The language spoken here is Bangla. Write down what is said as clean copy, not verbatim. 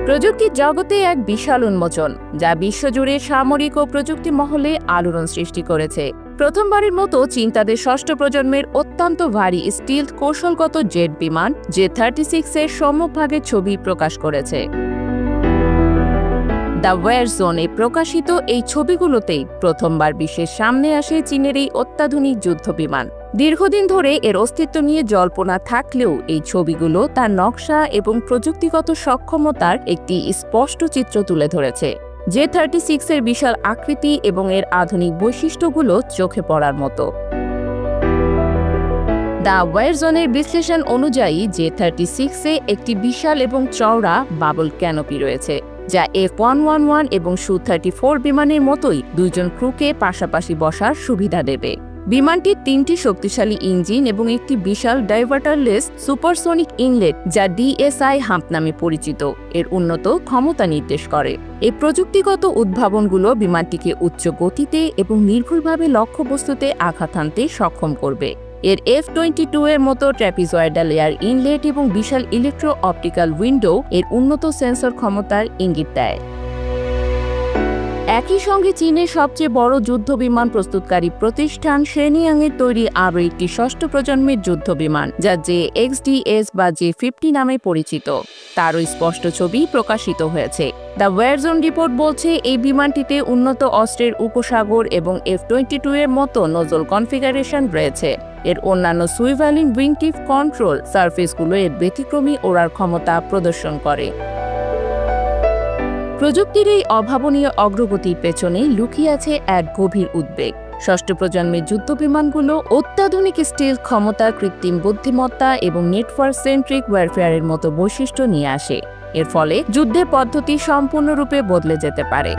প্রযুক্তির জগতে এক বিশাল উন্মোচন, যা বিশ্বজুড়ে সামরিক ও প্রযুক্তি মহলে আলোড়ন সৃষ্টি করেছে। প্রথমবারের মতো চীন তাদের ষষ্ঠ প্রজন্মের অত্যন্ত ভারী স্টিলথ কৌশলগত জেট বিমান J-36 এর সম্মুখভাগের ছবি প্রকাশ করেছে। দ্য ওয়ার জোনে প্রকাশিত এই ছবিগুলোতেই প্রথমবার বিশ্বের সামনে আসে চীনের এই অত্যাধুনিক যুদ্ধ বিমান। দীর্ঘদিন ধরে এর অস্তিত্ব নিয়ে জল্পনা থাকলেও এই ছবিগুলো তার নকশা এবং প্রযুক্তিগত সক্ষমতার একটি স্পষ্ট চিত্র তুলে ধরেছে। J-36 এর বিশাল আকৃতি এবং এর আধুনিক বৈশিষ্ট্যগুলো চোখে পড়ার মতো। দ্য ওয়ার জোনের বিশ্লেষণ অনুযায়ী J-36 এ একটি বিশাল এবং চওড়া বাবল ক্যানোপি রয়েছে, যা F-111 এবং Su-34 বিমানের মতোই দুইজন ক্রুকে পাশাপাশি বসার সুবিধা দেবে। বিমানটির 3টি শক্তিশালী ইঞ্জিন এবং একটি বিশাল ডাইভার্টারলেস সুপারসনিক ইনলেট, যা DSI হাম্প নামে পরিচিত, এর উন্নত ক্ষমতা নির্দেশ করে। এই প্রযুক্তিগত উদ্ভাবনগুলো বিমানটিকে উচ্চ গতিতে এবং নির্ভুলভাবে লক্ষ্যবস্তুতে আঘাত হানতে সক্ষম করবে। এর F-22 এর মতো ট্র্যাপিজয়েডাল এয়ার ইনলেট এবং বিশাল ইলেকট্রো অপটিক্যাল উইন্ডো এর উন্নত সেন্সর ক্ষমতার ইঙ্গিত দেয়। একই সঙ্গে চীনের সবচেয়ে বড় যুদ্ধ বিমান প্রস্তুতকারী প্রতিষ্ঠান শেনিয়াংয়ের তৈরি আরও একটি ষষ্ঠ প্রজন্মের যুদ্ধ বিমান, যা JXDS বা J-50 নামে পরিচিত, তারও স্পষ্ট ছবি প্রকাশিত হয়েছে। দ্য ওয়ার জোন রিপোর্ট বলছে এই বিমানটিতে উন্নত অস্ত্রের উপসাগর এবং F-22 এর মতো নজল কনফিগারেশন রয়েছে। এর অন্যান্য সুইভেলিং উইং টিপ কন্ট্রোল সারফেসগুলো এর ব্যতিক্রমী ওড়ার ক্ষমতা প্রদর্শন করে। প্রযুক্তির এই অভাবনীয় অগ্রগতির পেছনে লুকিয়ে আছে এক গভীর উদ্বেগ। ষষ্ঠ প্রজন্মের যুদ্ধ বিমানগুলো অত্যাধুনিক স্টিলথ ক্ষমতা, কৃত্রিম বুদ্ধিমত্তা এবং নেটওয়ার্ক সেন্ট্রিক ওয়ারফেয়ারের মতো বৈশিষ্ট্য নিয়ে আসে। এর ফলে যুদ্ধের পদ্ধতি সম্পূর্ণরূপে বদলে যেতে পারে।